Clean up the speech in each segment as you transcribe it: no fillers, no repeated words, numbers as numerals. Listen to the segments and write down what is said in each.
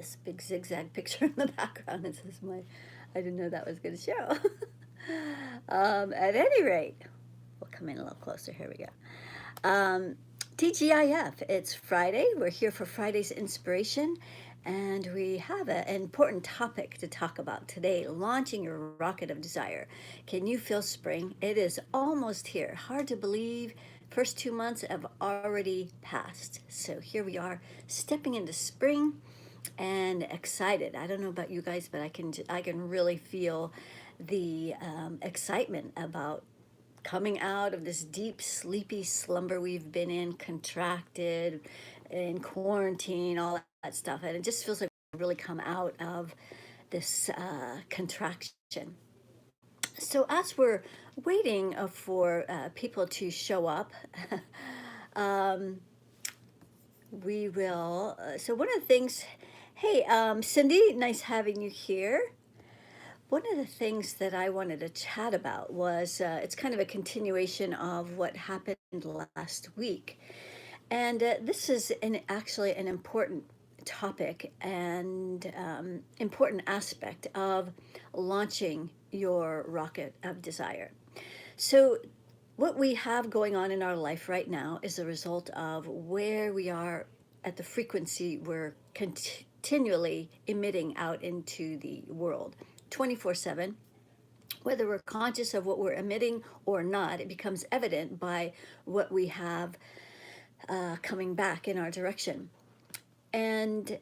this big zigzag picture in the background. This is my, I didn't know that was going to show. At any rate, we'll come in a little closer. Here we go. TGIF, it's Friday. We're here for Friday's inspiration, and we have an important topic to talk about today, launching your rocket of desire. Can you feel spring? It is almost here. Hard to believe. First 2 months have already passed. So here we are, stepping into spring and excited. I don't know about you guys, but I can really feel the excitement about coming out of this deep, sleepy slumber we've been in, contracted, in quarantine, all that stuff. And it just feels like we've really come out of this contraction. So, as we're waiting for people to show up, um, we will. So, one of the things, hey, Cindy, nice having you here. One of the things that I wanted to chat about was it's kind of a continuation of what happened last week. And this is actually an important topic and important aspect of launching your rocket of desire. So, what we have going on in our life right now is a result of where we are at the frequency we're continually emitting out into the world 24/7. Whether we're conscious of what we're emitting or not, it becomes evident by what we have coming back in our direction. And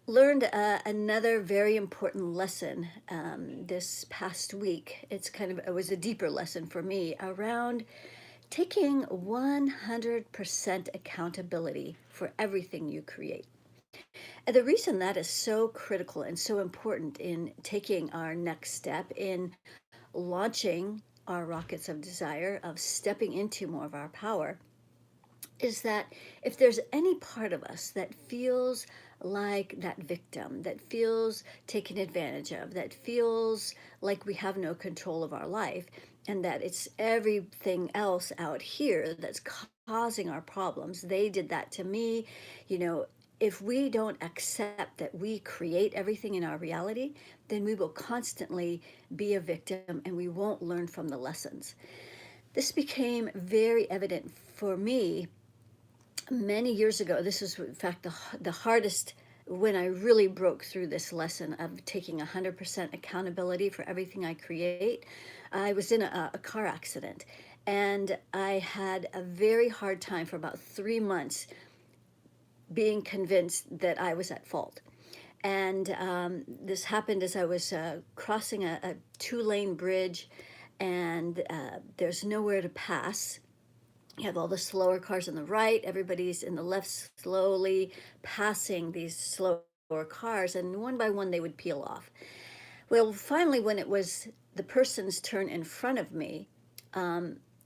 learned another very important lesson this past week. It was a deeper lesson for me around taking 100% accountability for everything you create. And the reason that is so critical and so important in taking our next step in launching our rockets of desire, of stepping into more of our power, is that if there's any part of us that feels like that victim, that feels taken advantage of, that feels like we have no control of our life, and that it's everything else out here that's causing our problems, they did that to me, you know. If we don't accept that we create everything in our reality, then we will constantly be a victim and we won't learn from the lessons. This became very evident for me many years ago. This is, in fact, the hardest, when I really broke through this lesson of taking 100% accountability for everything I create. I was in a car accident, and I had a very hard time for about 3 months being convinced that I was at fault. And this happened as I was crossing a two-lane bridge, and there's nowhere to pass. You have all the slower cars on the right, everybody's in the left slowly passing these slower cars, and one by one they would peel off. Well, finally, when it was the person's turn in front of me,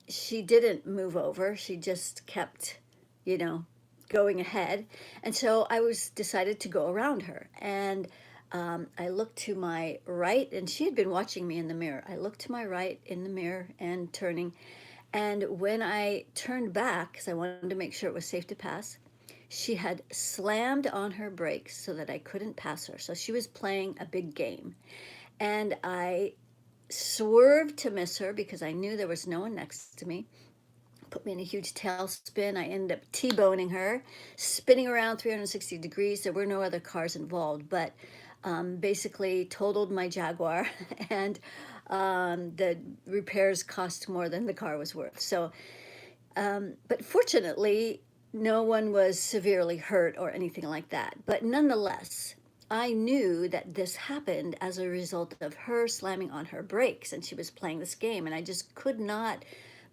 she didn't move over. She just kept, you know, going ahead. And so I was decided to go around her. And I looked to my right, and she had been watching me in the mirror. I looked to my right in the mirror and turning. And when I turned back, because I wanted to make sure it was safe to pass, she had slammed on her brakes so that I couldn't pass her. So she was playing a big game. And I swerved to miss her because I knew there was no one next to me. Put me in a huge tailspin. I ended up T-boning her, spinning around 360 degrees. There were no other cars involved, but basically totaled my Jaguar, and the repairs cost more than the car was worth. So, but fortunately, no one was severely hurt or anything like that. But nonetheless, I knew that this happened as a result of her slamming on her brakes, and she was playing this game, and I just could not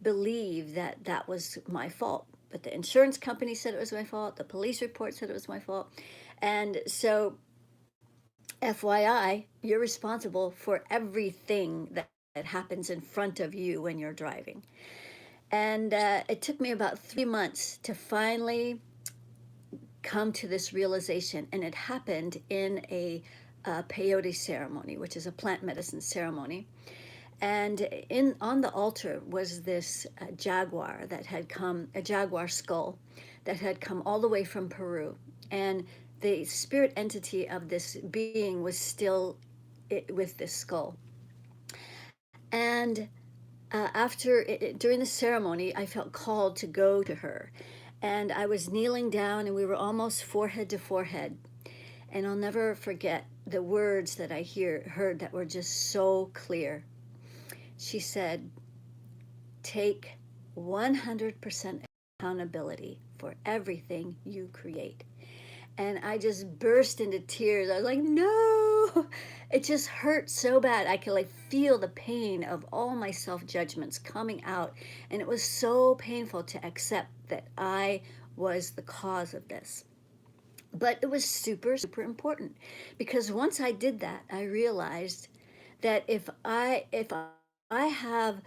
believe that that was my fault. But the insurance company said it was my fault. The police report said it was my fault. And so, FYI, you're responsible for everything that happens in front of you when you're driving. And it took me about 3 months to finally come to this realization. And it happened in a peyote ceremony, which is a plant medicine ceremony. And on the altar was this jaguar that had come, a jaguar skull that had come all the way from Peru. And the spirit entity of this being was still with this skull. And during the ceremony, I felt called to go to her. And I was kneeling down, and we were almost forehead to forehead. And I'll never forget the words that I heard that were just so clear. She said, "Take 100% accountability for everything you create." And I just burst into tears. I was like, no, it just hurt so bad. I could like feel the pain of all my self-judgments coming out. And it was so painful to accept that I was the cause of this. But it was super, super important, because once I did that, I realized that if I have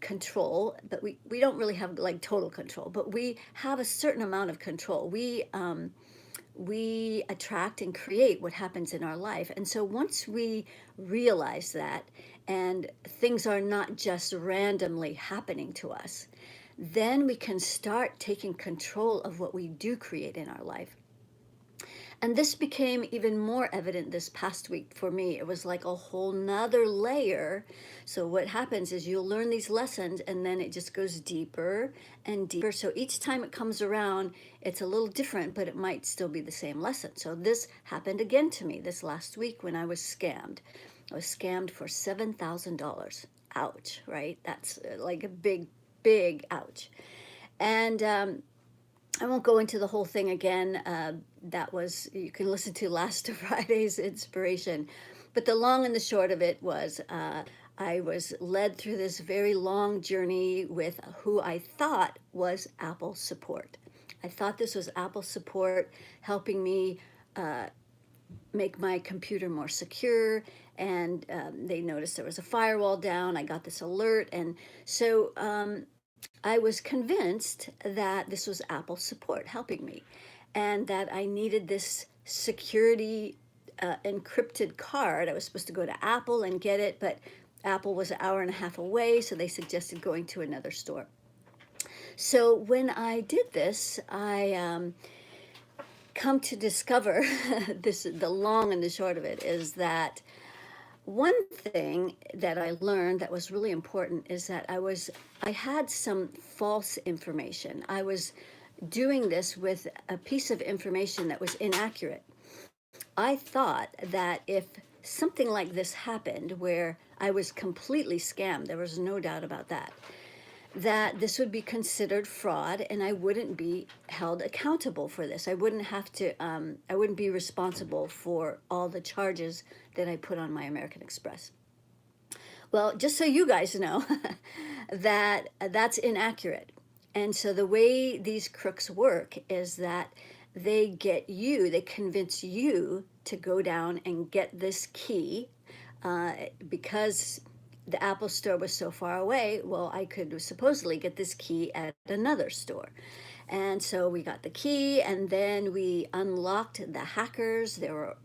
control, but we don't really have like total control, but we have a certain amount of control. We attract and create what happens in our life. And so once we realize that, and things are not just randomly happening to us, then we can start taking control of what we do create in our life. And this became even more evident this past week for me. It was like a whole nother layer. So what happens is you'll learn these lessons, and then it just goes deeper and deeper. So each time it comes around, it's a little different, but it might still be the same lesson. So this happened again to me this last week when I was scammed. I was scammed for $7,000. Ouch, right? That's like a big, big ouch. And I won't go into the whole thing again. That was, you can listen to last Friday's inspiration. But the long and the short of it was, I was led through this very long journey with who I thought was Apple support. I thought this was Apple support helping me make my computer more secure. And they noticed there was a firewall down. I got this alert. And so I was convinced that this was Apple support helping me, and that I needed this security encrypted card. I was supposed to go to Apple and get it, but Apple was an hour and a half away, so they suggested going to another store. So when I did this, I come to discover the long and the short of it is that one thing that I learned that was really important is that I had some false information. I was doing this with a piece of information that was inaccurate. I thought that if something like this happened where I was completely scammed, there was no doubt about that, that this would be considered fraud, and I wouldn't be held accountable for this. I wouldn't be responsible for all the charges that I put on my American Express. Well, just so you guys know, that's inaccurate. And so the way these crooks work is that they convince you to go down and get this key, because the Apple store was so far away. Well, I could supposedly get this key at another store. And so we got the key, and then we unlocked the hackers. There were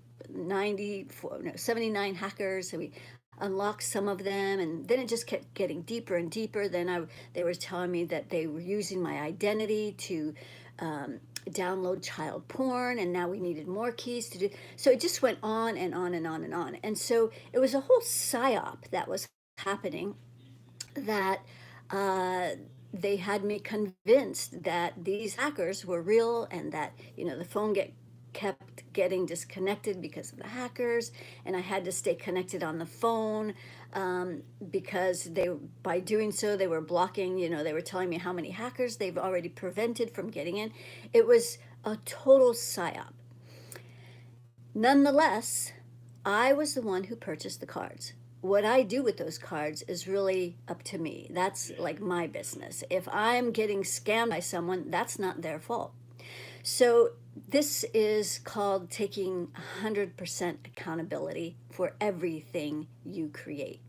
79 hackers. So we unlocked some of them, and then it just kept getting deeper and deeper. Then they were telling me that they were using my identity to download child porn, and now we needed more keys to do. So it just went on and on and on and on. And so it was a whole psyop that was happening, that they had me convinced that these hackers were real, and that the phone kept getting disconnected because of the hackers, and I had to stay connected on the phone, because by doing so they were blocking, they were telling me how many hackers they've already prevented from getting in. It was a total psyop. Nonetheless, I was the one who purchased the cards. What I do with those cards is really up to me. That's like my business. If I'm getting scammed by someone, that's not their fault. So this is called taking 100% accountability for everything you create.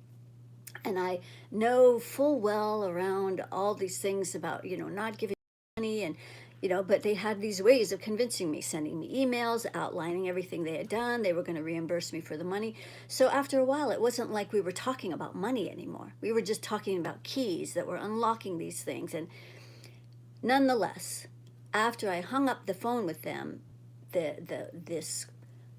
And I know full well around all these things about, not giving money, and but they had these ways of convincing me, sending me emails outlining everything they had done. They were going to reimburse me for the money. So after a while, it wasn't like we were talking about money anymore. We were just talking about keys that were unlocking these things. And nonetheless, after I hung up the phone with them, this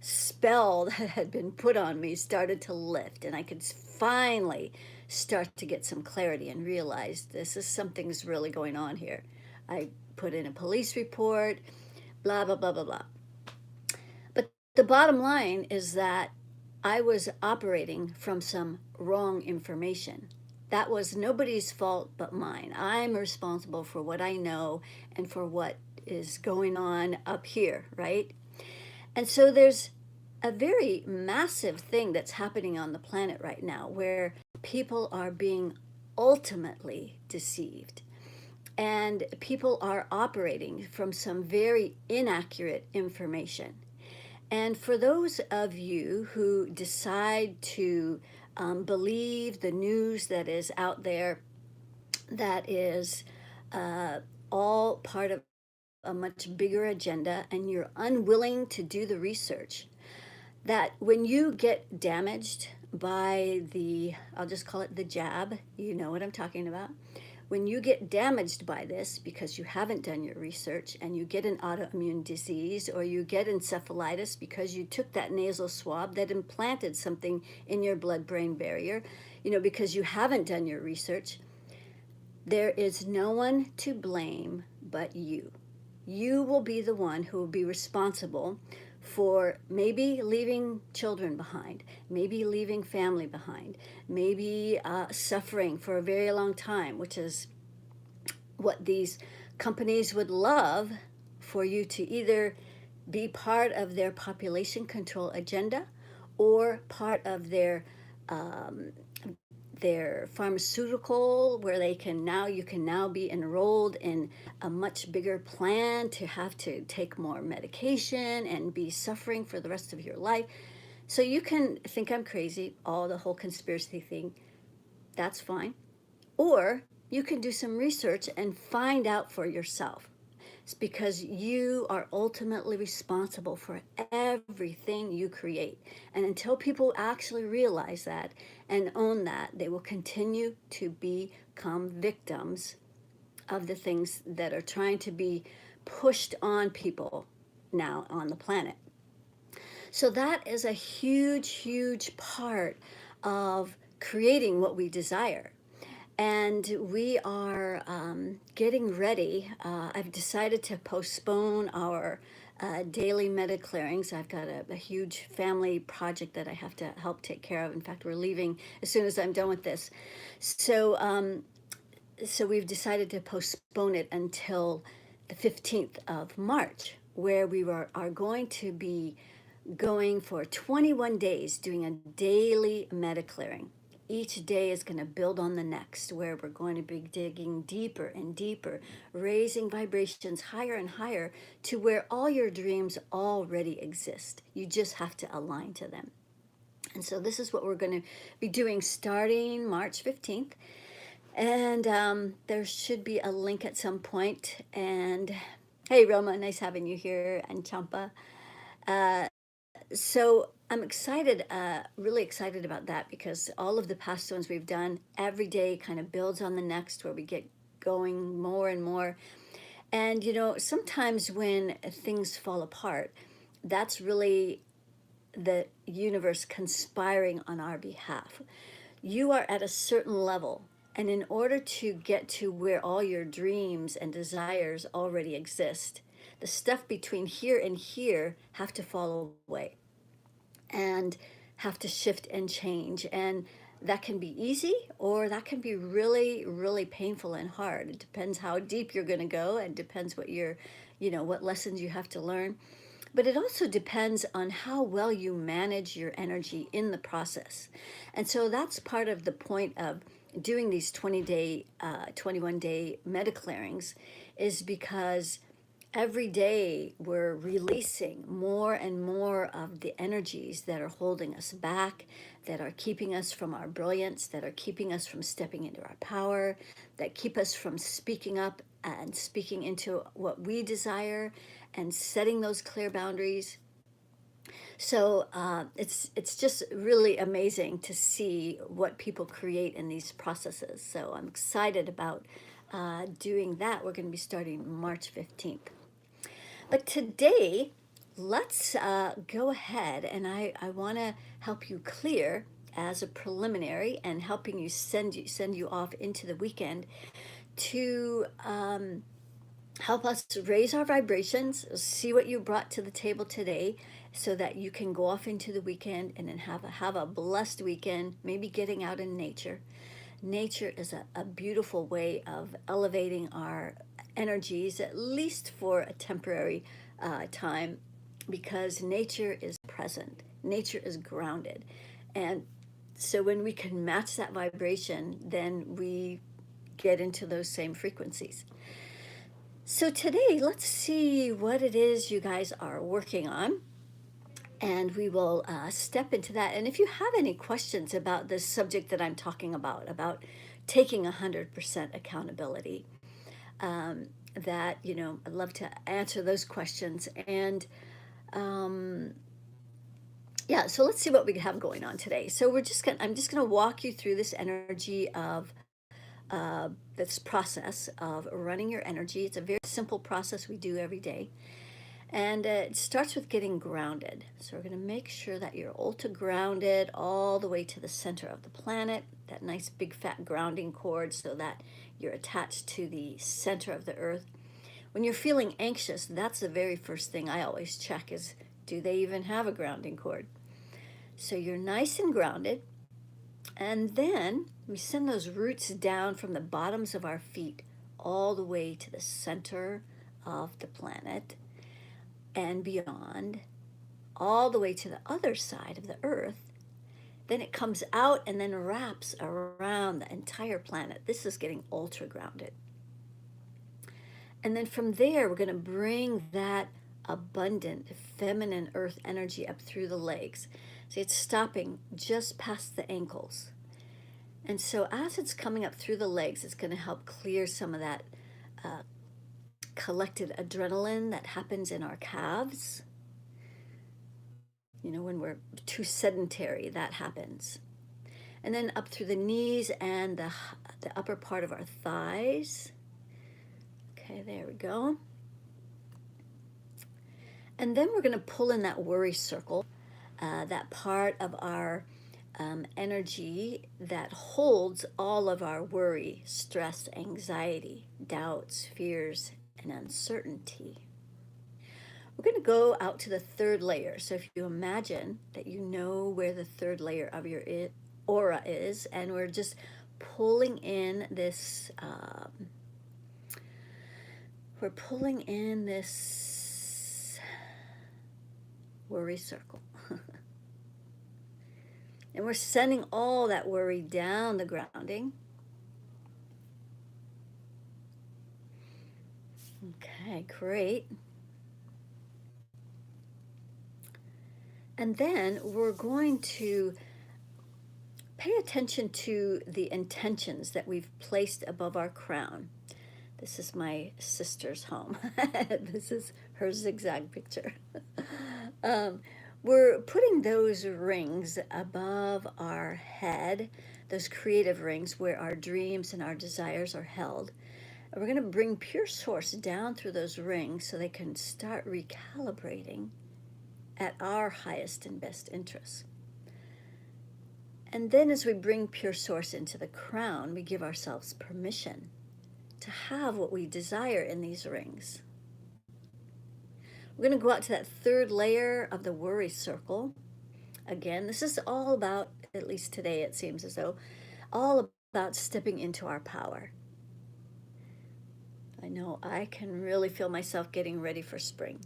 spell that had been put on me started to lift, and I could finally start to get some clarity and realize this is something's really going on here. I put in a police report, blah blah blah blah blah. But the bottom line is that I was operating from some wrong information. That was nobody's fault but mine. I'm responsible for what I know and for what is going on up here, right? And so there's a very massive thing that's happening on the planet right now where people are being ultimately deceived. And people are operating from some very inaccurate information. And for those of you who decide to believe the news that is out there, that is all part of a much bigger agenda, and you're unwilling to do the research, that when you get damaged by the, I'll just call it the jab, you know what I'm talking about. When you get damaged by this because you haven't done your research and you get an autoimmune disease, or you get encephalitis because you took that nasal swab that implanted something in your blood-brain barrier, because you haven't done your research, there is no one to blame but you. You will be the one who will be responsible for maybe leaving children behind, maybe leaving family behind, maybe suffering for a very long time, which is what these companies would love for you to either be part of their population control agenda or part of their pharmaceutical, where you can now be enrolled in a much bigger plan to have to take more medication and be suffering for the rest of your life. So you can think I'm crazy, all the whole conspiracy thing, that's fine. Or you can do some research and find out for yourself. It's because you are ultimately responsible for everything you create. And until people actually realize that and own that, they will continue to become victims of the things that are trying to be pushed on people now on the planet. So that is a huge, huge part of creating what we desire. And we are getting ready. I've decided to postpone our daily MediClearings. I've got a huge family project that I have to help take care of. In fact, we're leaving as soon as I'm done with this. So we've decided to postpone it until the 15th of March, where we are going to be going for 21 days doing a daily MediClearing. Each day is going to build on the next, where we're going to be digging deeper and deeper, raising vibrations higher and higher to where all your dreams already exist. You just have to align to them. And so this is what we're going to be doing starting March 15th. And there should be a link at some point. And hey, Roma, nice having you here, and Champa. So I'm excited, really excited about that, because all of the past ones we've done, every day kind of builds on the next, where we get going more and more. And, sometimes when things fall apart, that's really the universe conspiring on our behalf. You are at a certain level, and in order to get to where all your dreams and desires already exist, the stuff between here and here have to fall away and have to shift and change. And that can be easy, or that can be really, really painful and hard. It depends how deep you're going to go, and depends what what lessons you have to learn. But it also depends on how well you manage your energy in the process. And so that's part of the point of doing these 21-day MediClearings, is because every day we're releasing more and more of the energies that are holding us back, that are keeping us from our brilliance, that are keeping us from stepping into our power, that keep us from speaking up and speaking into what we desire and setting those clear boundaries. So it's just really amazing to see what people create in these processes. So I'm excited about doing that. We're going to be starting March 15th. But today let's go ahead, and I want to help you clear as a preliminary, and helping you send you off into the weekend to help us to raise our vibrations, see what you brought to the table today, so that you can go off into the weekend and then have a blessed weekend, maybe getting out in nature. Nature is a beautiful way of elevating our energies, at least for a temporary time, because nature is present, nature is grounded. And so when we can match that vibration, then we get into those same frequencies. So today, let's see what it is you guys are working on, and we will step into that. And if you have any questions about this subject that I'm talking about taking 100% accountability, that, I'd love to answer those questions. And yeah, so let's see what we have going on today. So I'm just gonna walk you through this energy of this process of running your energy. It's a very simple process we do every day. And it starts with getting grounded. So we're going to make sure that you're ultra grounded all the way to the center of the planet, that nice big fat grounding cord, so that you're attached to the center of the earth. When you're feeling anxious, that's the very first thing I always check is, do they even have a grounding cord? So you're nice and grounded. And then we send those roots down from the bottoms of our feet all the way to the center of the planet and beyond, all the way to the other side of the earth. Then it comes out and then wraps around the entire planet. This is getting ultra grounded. And then from there, we're going to bring that abundant feminine earth energy up through the legs. See, it's stopping just past the ankles. And so as it's coming up through the legs, it's going to help clear some of that collected adrenaline that happens in our calves. When we're too sedentary, that happens. And then up through the knees and the upper part of our thighs. Okay, there we go. And then we're going to pull in that worry circle, that part of our energy that holds all of our worry, stress, anxiety, doubts, fears, and uncertainty. We're going to go out to the third layer. So if you imagine that you know where the third layer of your aura is, and we're just pulling in this, worry circle. And we're sending all that worry down the grounding. Okay, great. And then we're going to pay attention to the intentions that we've placed above our crown. This is my sister's home. This is her zigzag picture. We're putting those rings above our head, those creative rings where our dreams and our desires are held. And we're going to bring pure source down through those rings so they can start recalibrating at our highest and best interests. And then as we bring pure source into the crown, we give ourselves permission to have what we desire in these rings. We're going to go out to that third layer of the worry circle. Again, this is all about, at least today it seems as though, all about stepping into our power. I know I can really feel myself getting ready for spring.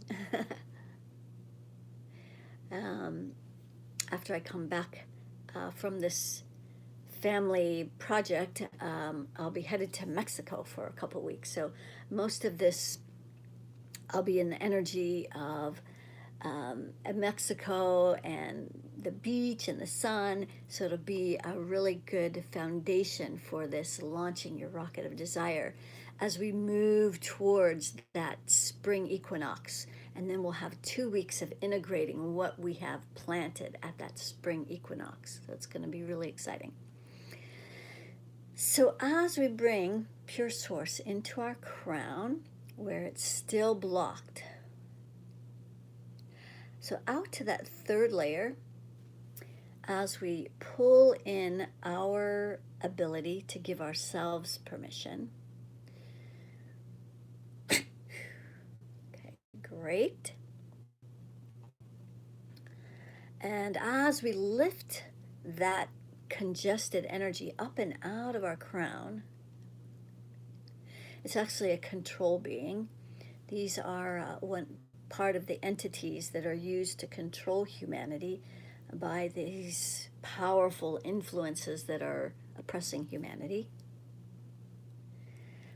After I come back from this family project, I'll be headed to Mexico for a couple weeks. So most of this, I'll be in the energy of Mexico and the beach and the sun. So it'll be a really good foundation for this launching your rocket of desire as we move towards that spring equinox. And then we'll have 2 weeks of integrating what we have planted at that spring equinox. So it's going to be really exciting. So as we bring pure source into our crown, where it's still blocked, So out to that third layer, as we pull in our ability to give ourselves permission. Okay, great. And as we lift that congested energy up and out of our crown, it's actually a control being. These are one part of the entities that are used to control humanity by these powerful influences that are oppressing humanity.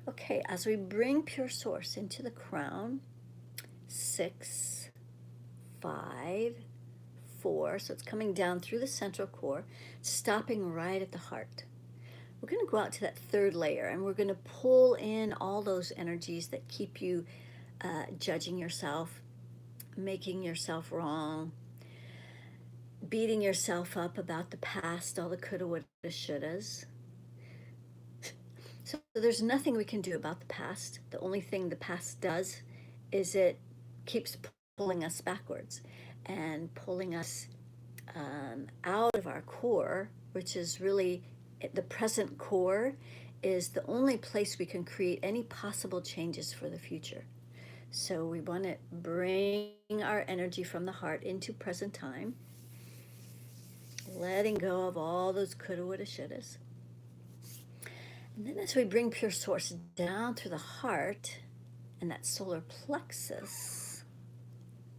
Okay, as we bring pure source into the crown, 6, 5, 4, so it's coming down through the central core, stopping right at the heart. We're going to go out to that third layer, and we're going to pull in all those energies that keep you judging yourself, making yourself wrong, beating yourself up about the past, all the coulda, woulda, shouldas. So there's nothing we can do about the past. The only thing the past does is it keeps pulling us backwards and pulling us out of our core, which is really the present core is the only place we can create any possible changes for the future. So we want to bring our energy from the heart into present time, letting go of all those coulda, woulda, shouldas. And then as we bring pure source down through the heart and that solar plexus,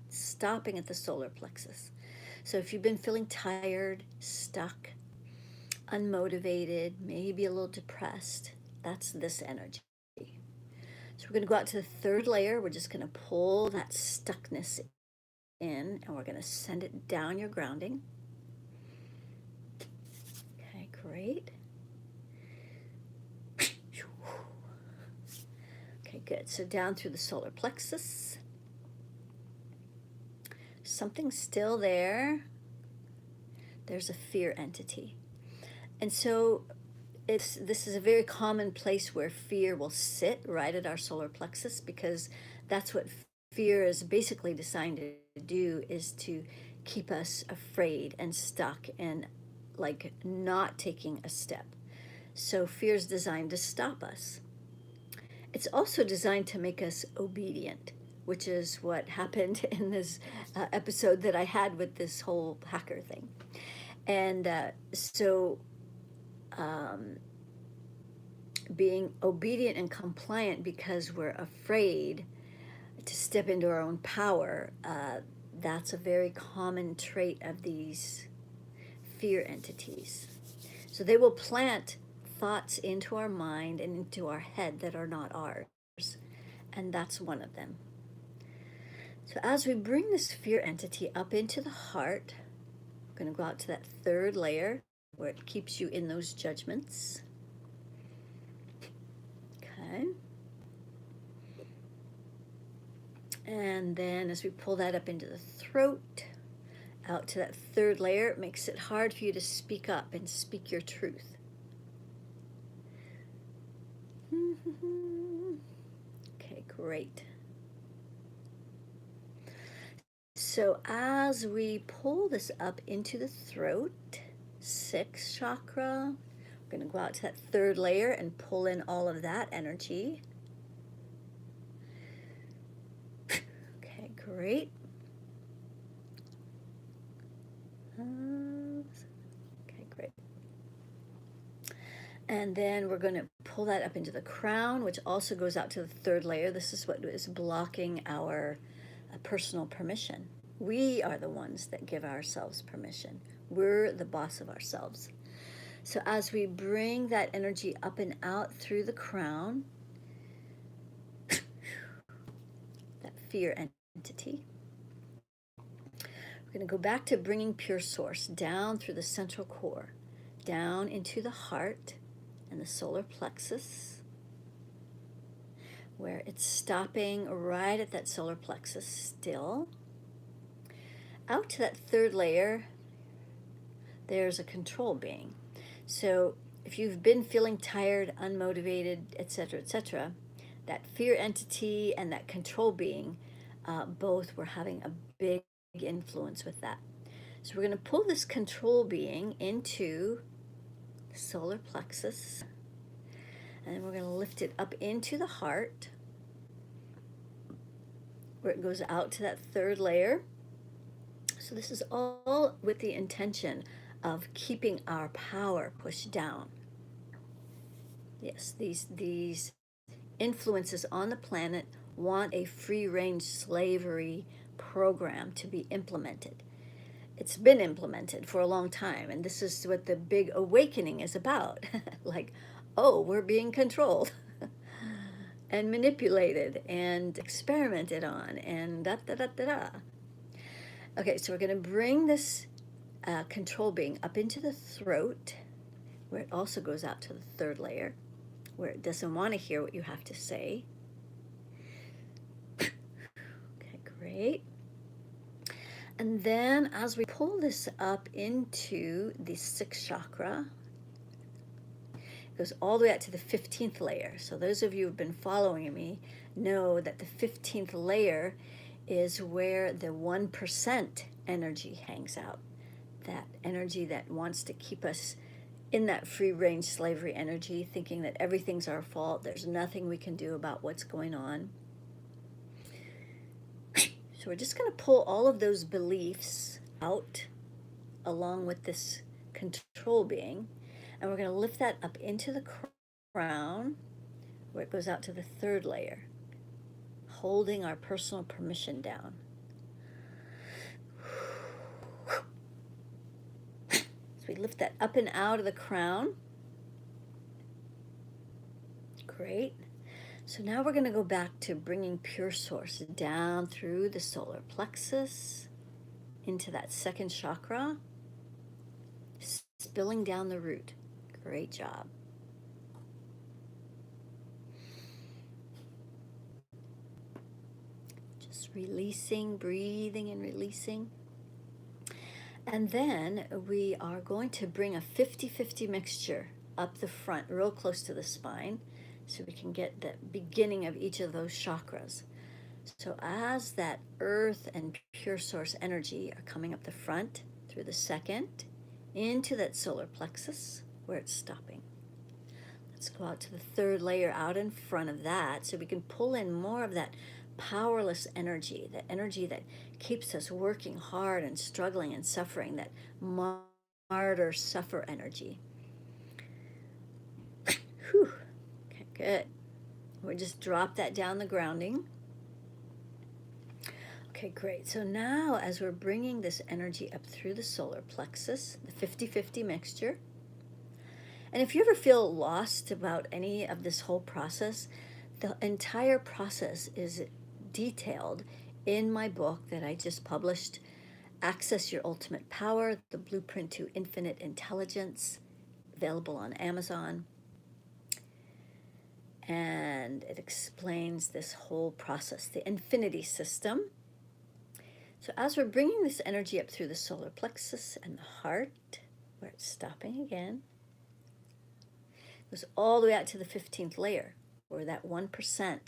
stopping at the solar plexus. So if you've been feeling tired, stuck, unmotivated, maybe a little depressed, that's this energy. So we're going to go out to the third layer. We're just going to pull that stuckness in, and we're going to send it down your grounding. Okay, great. Okay, good. So down through the solar plexus. Something's still there. There's a fear entity. And so this is a very common place where fear will sit right at our solar plexus, because that's what fear is basically designed to do, is to keep us afraid and stuck and like not taking a step. So fear is designed to stop us. It's also designed to make us obedient, which is what happened in this episode that I had with this whole hacker thing. And being obedient and compliant because we're afraid to step into our own power, that's a very common trait of these fear entities. So they will plant thoughts into our mind and into our head that are not ours, and that's one of them. So as we bring this fear entity up into the heart, we're going to go out to that third layer where it keeps you in those judgments. Okay. And then as we pull that up into the throat, out to that third layer, it makes it hard for you to speak up and speak your truth. Okay, great. So as we pull this up into the throat, 6th chakra, we're going to go out to that third layer and pull in all of that energy. Okay, great. Okay, great. And then we're going to pull that up into the crown, which also goes out to the third layer. This is what is blocking our personal permission. We are the ones that give ourselves permission. We're the boss of ourselves. So as we bring that energy up and out through the crown, that fear entity, we're going to go back to bringing pure source down through the central core, down into the heart and the solar plexus, where it's stopping right at that solar plexus still. Out to that third layer, there's a control being. So if you've been feeling tired, unmotivated, etc., that fear entity and that control being, both were having a big influence with that. So we're going to pull this control being into the solar plexus, and then we're going to lift it up into the heart, where it goes out to that third layer. So this is all with the intention of keeping our power pushed down. Yes, these influences on the planet want a free-range slavery program to be implemented. It's been implemented for a long time, and this is what the big awakening is about. Like, oh, we're being controlled and manipulated and experimented on and da da da da da. Okay, so we're going to bring this control being up into the throat, where it also goes out to the third layer, where it doesn't want to hear what you have to say. Okay, great. And then as we pull this up into the sixth chakra, it goes all the way out to the 15th layer. So those of you who've been following me know that the 15th layer is where the 1% energy hangs out. That energy that wants to keep us in that free-range slavery energy, thinking that everything's our fault, there's nothing we can do about what's going on. So we're just going to pull all of those beliefs out along with this control being, and we're going to lift that up into the crown, where it goes out to the third layer, holding our personal permission down. So we lift that up and out of the crown. Great. So now we're going to go back to bringing pure source down through the solar plexus into that second chakra, spilling down the root. Great job. Just releasing, breathing and releasing. And then we are going to bring a 50-50 mixture up the front, real close to the spine, so we can get the beginning of each of those chakras. So as that earth and pure source energy are coming up the front through the second, into that solar plexus where it's stopping. Let's go out to the third layer out in front of that, so we can pull in more of that powerless energy, that energy that keeps us working hard and struggling and suffering, that martyr suffer energy. Whew. Okay, good. We'll just drop that down the grounding. Okay, great. So now as we're bringing this energy up through the solar plexus, the 50-50 mixture, and if you ever feel lost about any of this whole process, the entire process is detailed in my book that I just published, Access Your Ultimate Power, The Blueprint to Infinite Intelligence, available on Amazon. And it explains this whole process, the infinity system. So as we're bringing this energy up through the solar plexus and the heart, where it's stopping again, it goes all the way out to the 15th layer, where that 1%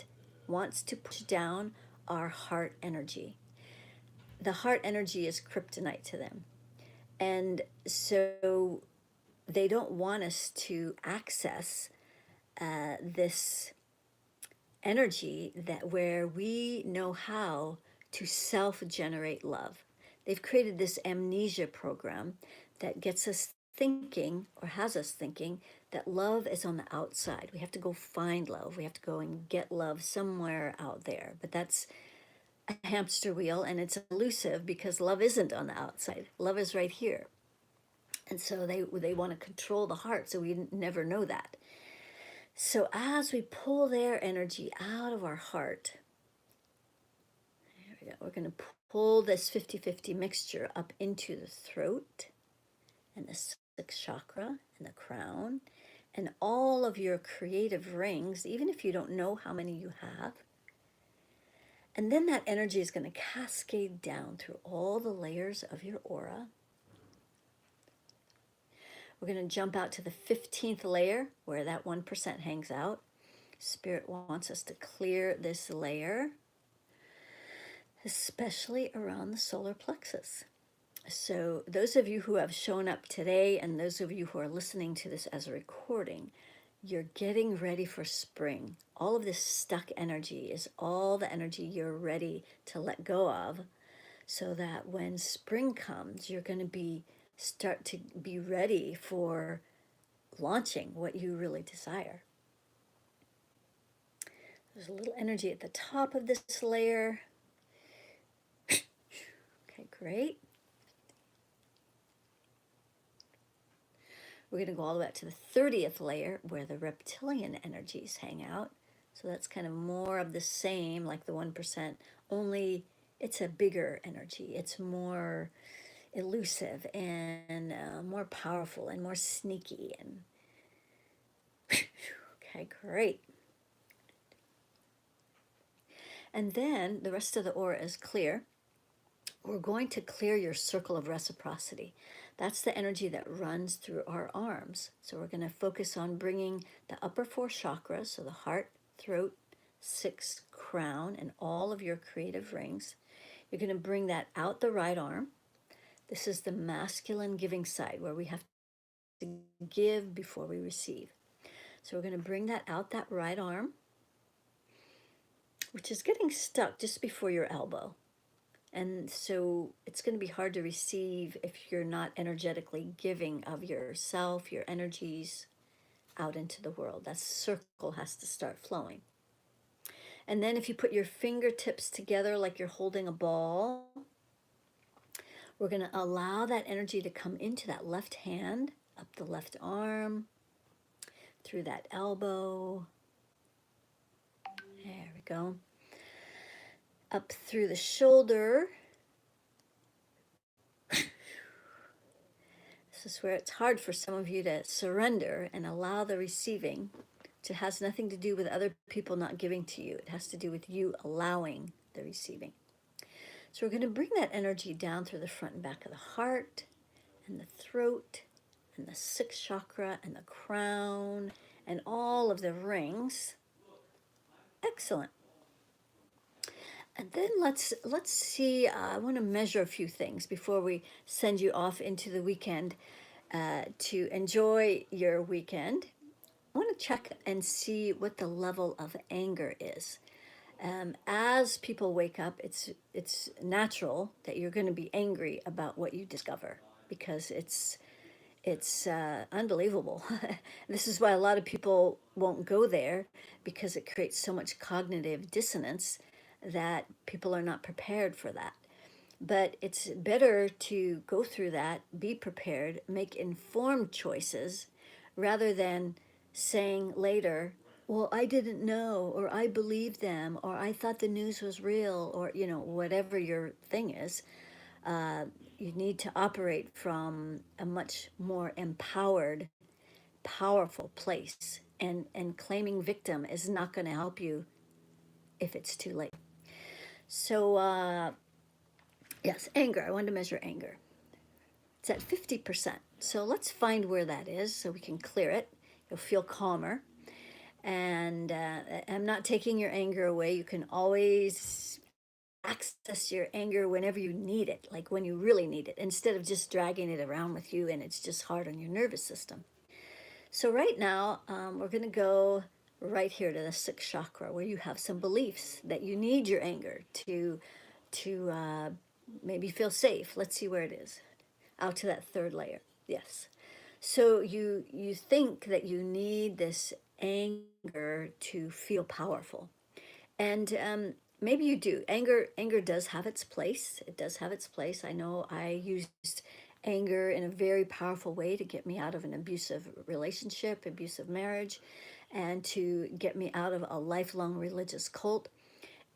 wants to push down our heart energy. The heart energy is kryptonite to them. And so they don't want us to access this energy that where we know how to self-generate love. They've created this amnesia program that gets us thinking, or has us thinking, that love is on the outside. We have to go find love. We have to go and get love somewhere out there. But that's a hamster wheel, and it's elusive because love isn't on the outside. Love is right here. And so they want to control the heart, so we never know that. So as we pull their energy out of our heart, there we go, we're going to pull this 50-50 mixture up into the throat and the sixth chakra and the crown and all of your creative rings, even if you don't know how many you have. And then that energy is going to cascade down through all the layers of your aura. We're going to jump out to the 15th layer where that 1% hangs out. Spirit wants us to clear this layer. especially around the solar plexus. So, those of you who have shown up today, and those of you who are listening to this as a recording, you're getting ready for spring. All of this stuck energy is all the energy you're ready to let go of, so that when spring comes, you're going to start to be ready for launching what you really desire. There's a little energy at the top of this layer. Okay, great. We're going to go all the way up to the 30th layer where the reptilian energies hang out. So that's kind of more of the same, like the 1%, only it's a bigger energy. It's more elusive and more powerful and more sneaky. And okay, great. And then the rest of the aura is clear. We're going to clear your circle of reciprocity. That's the energy that runs through our arms. So we're going to focus on bringing the upper 4 chakras, so the heart, throat, 6, crown, and all of your creative rings. You're going to bring that out the right arm. This is the masculine giving side, where we have to give before we receive. So we're going to bring that out that right arm, which is getting stuck just before your elbow. And so it's going to be hard to receive if you're not energetically giving of yourself, your energies out into the world. That circle has to start flowing. And then if you put your fingertips together like you're holding a ball, we're going to allow that energy to come into that left hand, up the left arm, through that elbow. There we go. Up through the shoulder. This is where it's hard for some of you to surrender and allow the receiving. It has nothing to do with other people not giving to you. It has to do with you allowing the receiving. So we're going to bring that energy down through the front and back of the heart and the throat and the 6th chakra and the crown and all of the rings. Excellent. And then let's see, I want to measure a few things before we send you off into the weekend to enjoy your weekend. I want to check and see what the level of anger is. As people wake up, it's natural that you're going to be angry about what you discover, because it's unbelievable. This is why a lot of people won't go there, because it creates so much cognitive dissonance that people are not prepared for that. But it's better to go through that, be prepared, make informed choices, rather than saying later, well, I didn't know, or I believed them, or I thought the news was real, or, whatever your thing is. You need to operate from a much more empowered, powerful place. And claiming victim is not going to help you if it's too late. So, yes, anger. I wanted to measure anger. It's at 50%. So let's find where that is so we can clear it. You'll feel calmer. And I'm not taking your anger away. You can always access your anger whenever you need it, like when you really need it, instead of just dragging it around with you and it's just hard on your nervous system. So right now, we're going to go right here to the 6th chakra, where you have some beliefs that you need your anger to maybe feel safe. Let's see where it is. Out to that 3rd layer. Yes. So you think that you need this anger to feel powerful. And maybe you do. Anger does have its place. It does have its place. I know I used anger in a very powerful way to get me out of an abusive relationship, abusive marriage, and to get me out of a lifelong religious cult.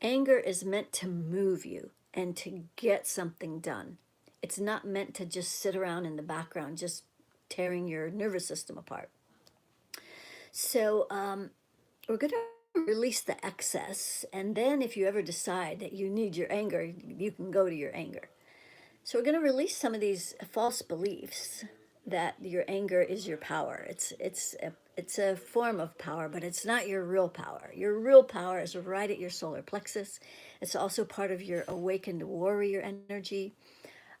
Anger is meant to move you and to get something done. It's not meant to just sit around in the background, just tearing your nervous system apart. So we're going to release the excess, and then if you ever decide that you need your anger, you can go to your anger. So we're going to release some of these false beliefs that your anger is your power. It's a form of power, but it's not your real power. Your real power is right at your solar plexus. It's also part of your awakened warrior energy.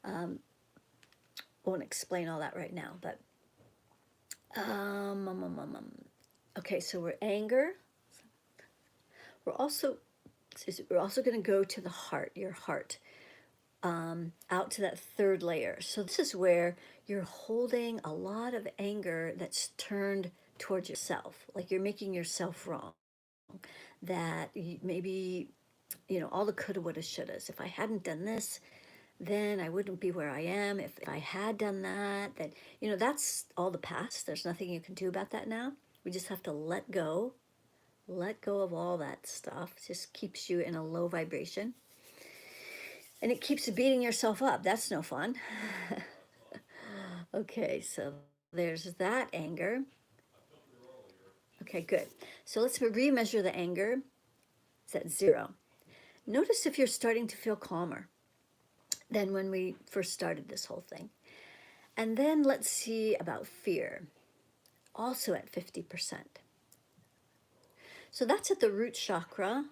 Um, won't explain all that right now, but um, um, um, um, um. Okay, so we're anger. We're also we're also going to go to the heart, your heart, out to that third layer. So this is where you're holding a lot of anger that's turned towards yourself, like you're making yourself wrong. That maybe all the coulda, woulda, shouldas. If I hadn't done this, then I wouldn't be where I am. If I had done that, then that's all the past. There's nothing you can do about that now. We just have to let go of all that stuff. It just keeps you in a low vibration. And it keeps beating yourself up. That's no fun. Okay, so there's that anger. Okay, good. So let's remeasure the anger. It's at 0. Notice if you're starting to feel calmer than when we first started this whole thing. And then let's see about fear, also at 50%. So that's at the root chakra,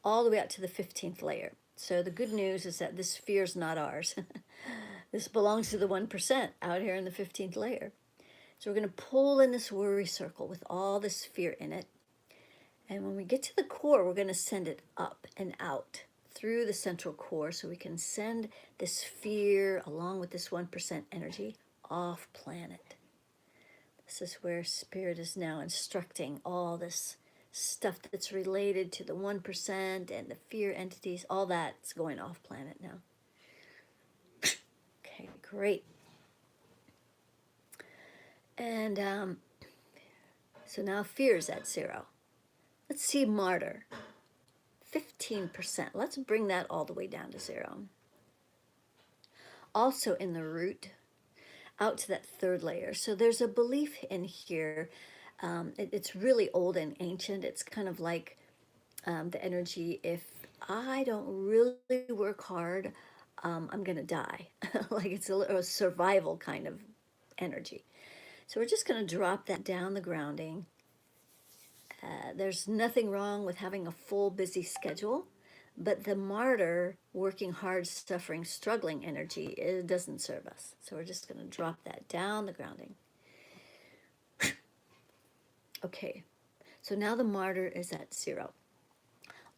all the way up to the 15th layer. So the good news is that this fear is not ours. This belongs to the 1% out here in the 15th layer. So we're going to pull in this worry circle with all this fear in it. And when we get to the core, we're going to send it up and out through the central core so we can send this fear along with this 1% energy off planet. This is where spirit is now instructing all this stuff that's related to the 1% and the fear entities, all that's going off planet now. Okay, great. And so now fear is at 0. Let's see martyr, 15%. Let's bring that all the way down to 0. Also in the root, out to that third layer. So there's a belief in here. It's really old and ancient. It's kind of like the energy, if I don't really work hard, I'm going to die. Like it's a survival kind of energy. So we're just going to drop that down the grounding. There's nothing wrong with having a full, busy schedule, but the martyr, working hard, suffering, struggling energy, it doesn't serve us. So we're just going to drop that down the grounding. Okay, so now the martyr is at 0.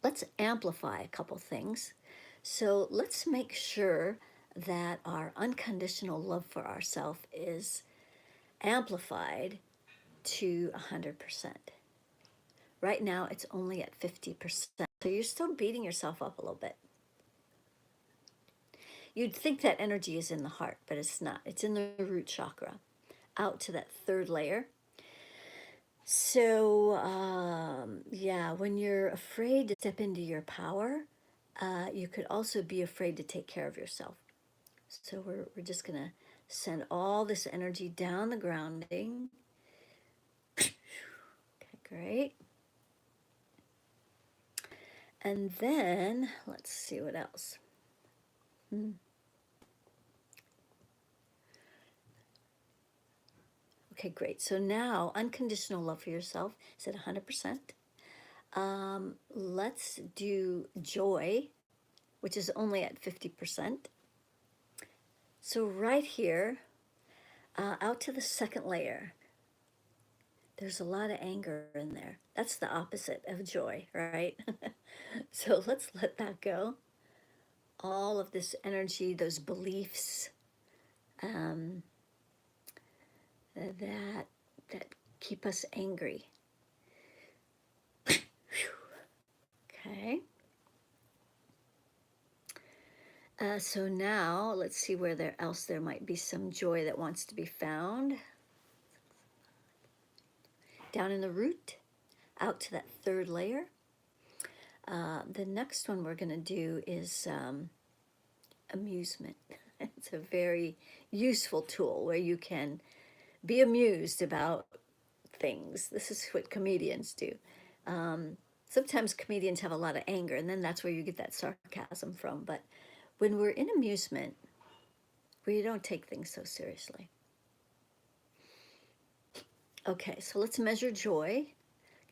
Let's amplify a couple things. So let's make sure that our unconditional love for ourselves is amplified to 100%. Right now, it's only at 50%. So you're still beating yourself up a little bit. You'd think that energy is in the heart, but it's not. It's in the root chakra, out to that third layer. So, yeah, when you're afraid to step into your power, you could also be afraid to take care of yourself. So we're just going to send all this energy down the grounding. Okay, great. And then let's see what else. Okay, great. So now unconditional love for yourself is at 100%. Let's do joy, which is only at 50%. So right here, out to the second layer, there's a lot of anger in there. That's the opposite of joy, right? So let's let that go. All of this energy, those beliefs, that keep us angry. Okay. So now let's see where else there might be some joy that wants to be found. Down in the root, out to that third layer. The next one we're going to do is amusement. It's a very useful tool where you can be amused about things. This is what comedians do. Sometimes comedians have a lot of anger, and then that's where you get that sarcasm from. But when we're in amusement, We don't take things so seriously. Okay, so let's measure joy. Okay,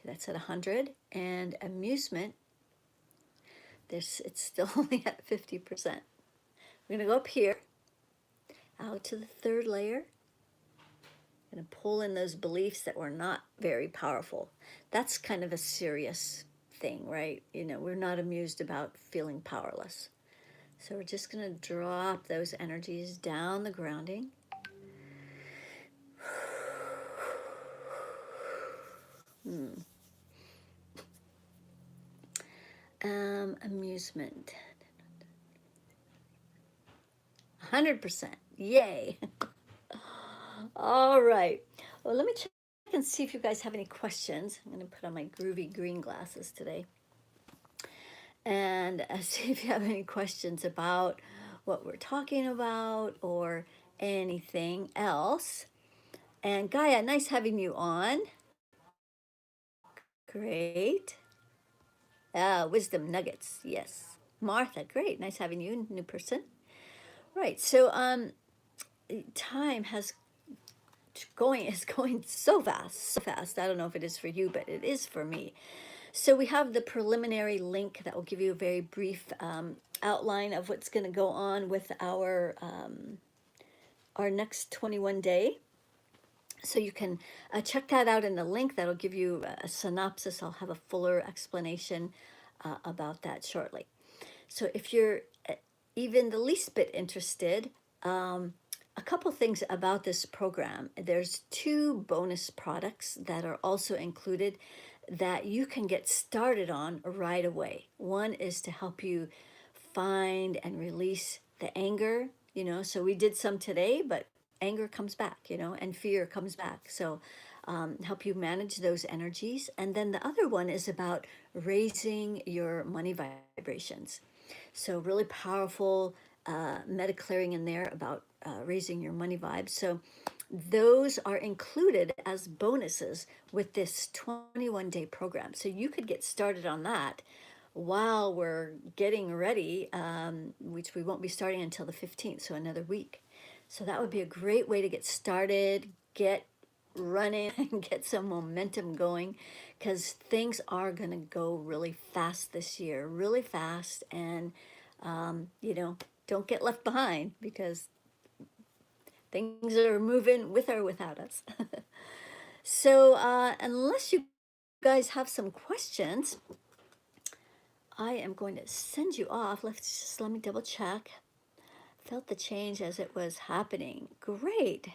that's at 100. And amusement, it's still only at 50%. We're going to go up here, out to the third layer. Going to pull in those beliefs that were not very powerful. That's kind of a serious thing, right? You know, we're not amused about feeling powerless. So we're just going to drop those energies down the grounding. Amusement. 100%. Yay. All right. Well, let me check and see if you guys have any questions. I'm going to put on my groovy green glasses today. And see if you have any questions about what we're talking about or anything else. And Gaia, nice having you on. Great. Wisdom nuggets, yes. Martha, great, nice having you, new person. Right, so time is going so fast, so fast. I don't know if it is for you, but it is for me. So we have the preliminary link that will give you a very brief outline of what's going to go on with our next 21 day. So you can check that out in the link. That'll give you a synopsis. I'll have a fuller explanation about that shortly. So if you're even the least bit interested, a couple things about this program. There's 2 bonus products that are also included that you can get started on right away. One is to help you find and release the anger, you know, so we did some today, but anger comes back, you know, and fear comes back. So help you manage those energies. And then the other one is about raising your money vibrations. So really powerful MediClearing in there about raising your money vibes. So those are included as bonuses with this 21-day program. So you could get started on that while we're getting ready, which we won't be starting until the 15th, so another week. So that would be a great way to get started, get running, and get some momentum going, because things are going to go really fast this year, really fast. And, you know, don't get left behind, because things are moving with or without us. So unless you guys have some questions, I am going to send you off. Let me double check. Felt the change as it was happening. Great.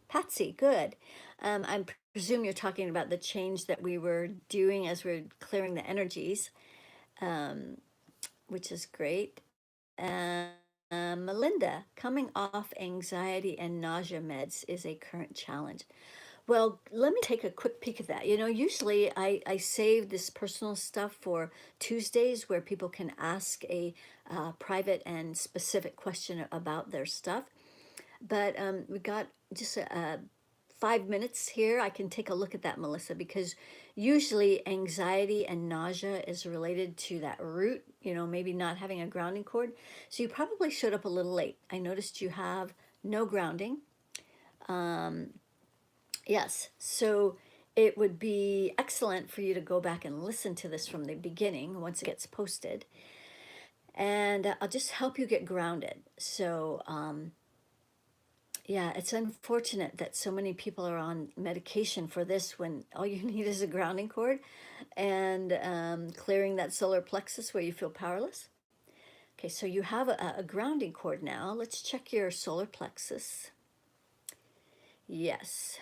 Patsy, good. I presume you're talking about the change that we were doing as we're clearing the energies, which is great. Melinda, coming off anxiety and nausea meds is a current challenge. Well, let me take a quick peek at that. You know, usually I save this personal stuff for Tuesdays where people can ask a private and specific question about their stuff. But we got just 5 minutes here. I can take a look at that, Melissa, because usually anxiety and nausea is related to that root, you know, maybe not having a grounding cord. So you probably showed up a little late. I noticed you have no grounding. Yes, so it would be excellent for you to go back and listen to this from the beginning once it gets posted. And I'll just help you get grounded. So, yeah, it's unfortunate that so many people are on medication for this when all you need is a grounding cord and clearing that solar plexus where you feel powerless. Okay, so you have a grounding cord now. Let's check your solar plexus. Yes.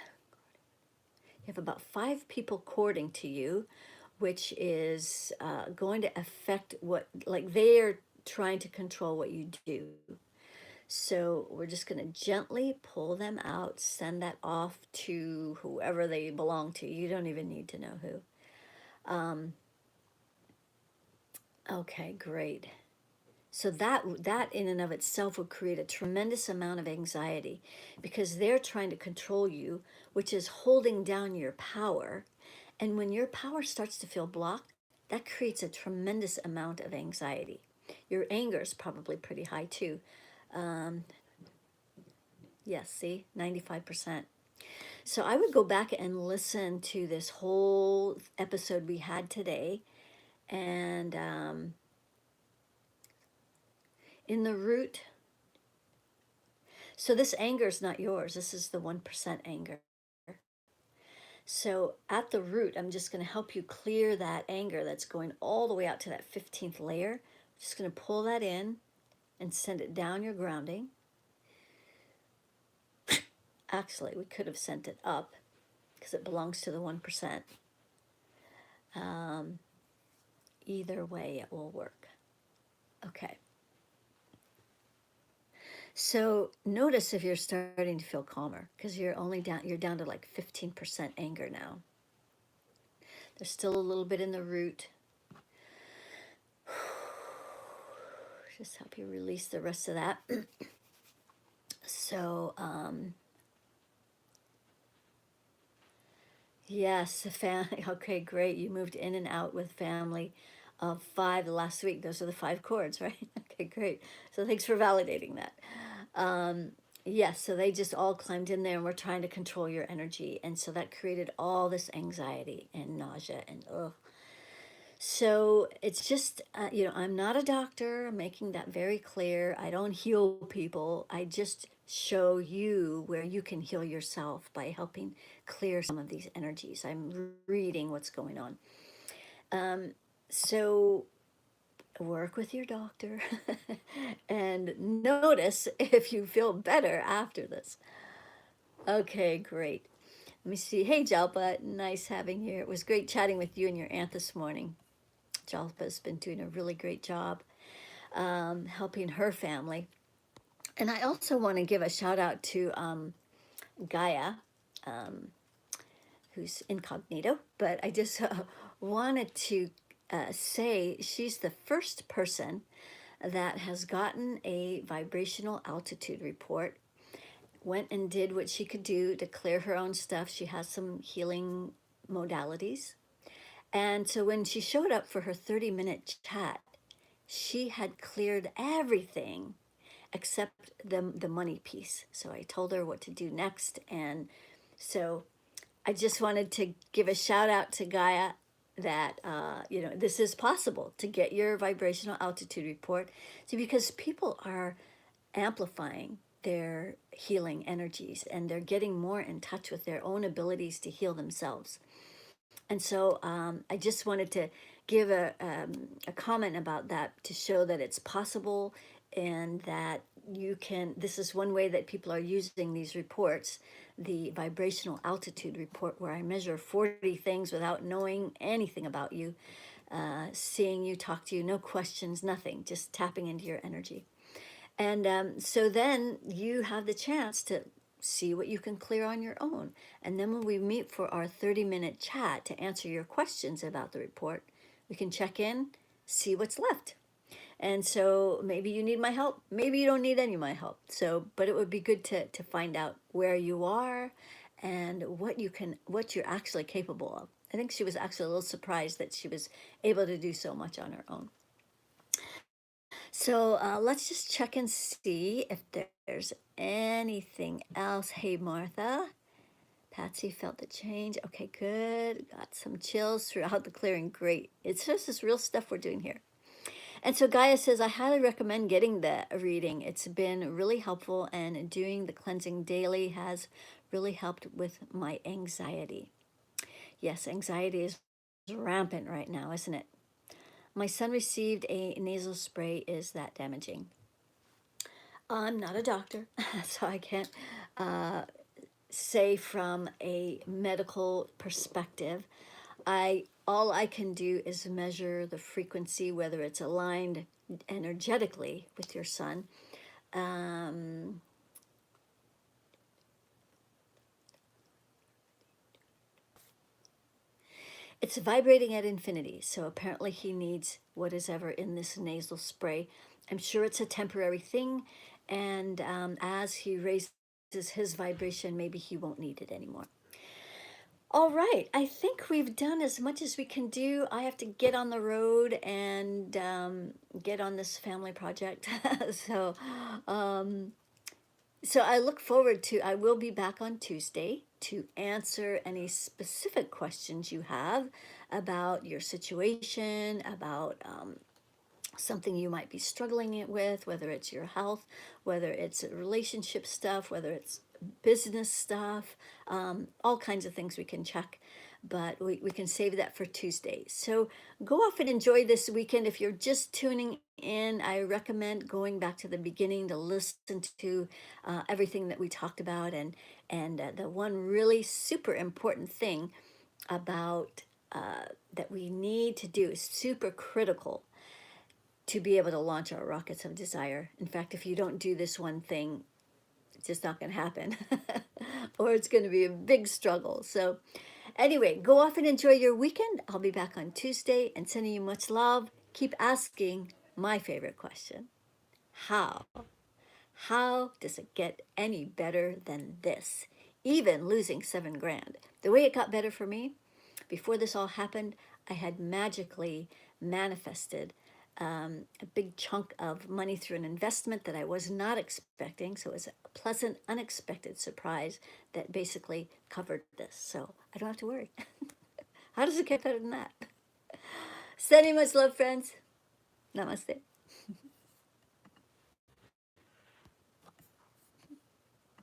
You have about 5 people cording to you, which is going to affect what, like they are trying to control what you do. So we're just going to gently pull them out, send that off to whoever they belong to. You don't even need to know who. Okay, great. So that in and of itself would create a tremendous amount of anxiety because they're trying to control you, which is holding down your power. And when your power starts to feel blocked, that creates a tremendous amount of anxiety. Your anger is probably pretty high too. Yes, see, 95%. So I would go back and listen to this whole episode we had today. And in the root, so this anger is not yours. This is the 1% anger. So at the root, I'm just going to help you clear that anger that's going all the way out to that 15th layer. Just going to pull that in and send it down your grounding. Actually, we could have sent it up because it belongs to the 1%. Either way, it will work. Okay. So notice if you're starting to feel calmer, because you're down to like 15% anger now. There's still a little bit in the root. Just help you release the rest of that. So, yes, the family. Okay, great. You moved in and out with family of 5 last week. Those are the 5 chords, right? Okay, great. So thanks for validating that. Yes, so they just all climbed in there and were trying to control your energy. And so that created all this anxiety and nausea and ugh. So it's just, I'm not a doctor. I'm making that very clear. I don't heal people. I just show you where you can heal yourself by helping clear some of these energies. I'm reading what's going on. So work with your doctor and notice if you feel better after this. Okay, great. Let me see. Hey, Jalpa, nice having you. It was great chatting with you and your aunt this morning. Jalpa's been doing a really great job helping her family. And I also want to give a shout out to Gaia, who's incognito, but I just wanted to say she's the first person that has gotten a vibrational altitude report, went and did what she could do to clear her own stuff. She has some healing modalities. And so when she showed up for her 30-minute chat, she had cleared everything except the money piece. So I told her what to do next. And so I just wanted to give a shout out to Gaia that, this is possible to get your vibrational altitude report. See, because people are amplifying their healing energies and they're getting more in touch with their own abilities to heal themselves. And so I just wanted to give a comment about that to show that it's possible and that you can, this is one way that people are using these reports, the vibrational altitude report, where I measure 40 things without knowing anything about you, seeing you, talk to you, no questions, nothing, just tapping into your energy. And so then you have the chance to see what you can clear on your own. And then when we meet for our 30-minute chat to answer your questions about the report, we can check in, see what's left. And so maybe you need my help, maybe you don't need any of my help. So, but it would be good to find out where you are and what you're actually capable of. I think she was actually a little surprised that she was able to do so much on her own. So let's just check and see if there's anything else. Hey, Martha. Patsy felt the change. Okay, good. Got some chills throughout the clearing. Great. It's just this real stuff we're doing here. And so Gaia says, I highly recommend getting the reading. It's been really helpful, and doing the cleansing daily has really helped with my anxiety. Yes, anxiety is rampant right now, isn't it? My son received a nasal spray. Is that damaging? I'm not a doctor, so I can't say from a medical perspective. All I can do is measure the frequency, whether it's aligned energetically with your son. It's vibrating at infinity, so apparently he needs what is ever in this nasal spray. I'm sure it's a temporary thing, and as he raises his vibration, maybe he won't need it anymore. All right, I think we've done as much as we can do. I have to get on the road and get on this family project. So So I look forward to, I will be back on Tuesday to answer any specific questions you have about your situation, about something you might be struggling with, whether it's your health, whether it's relationship stuff, whether it's business stuff, all kinds of things we can check. But we can save that for Tuesday. So go off and enjoy this weekend. If you're just tuning in, I recommend going back to the beginning to listen to everything that we talked about. And the one really super important thing about that we need to do is super critical to be able to launch our rockets of desire. In fact, if you don't do this one thing, it's just not going to happen, or it's going to be a big struggle. So, anyway, go off and enjoy your weekend. I'll be back on Tuesday and sending you much love. Keep asking my favorite question: How? How does it get any better than this? Even losing 7 grand. The way it got better for me, before this all happened, I had magically manifested a big chunk of money through an investment that I was not expecting. So it was a pleasant, unexpected surprise that basically covered this. So I don't have to worry. How does it get better than that? Sending much love, friends. Namaste.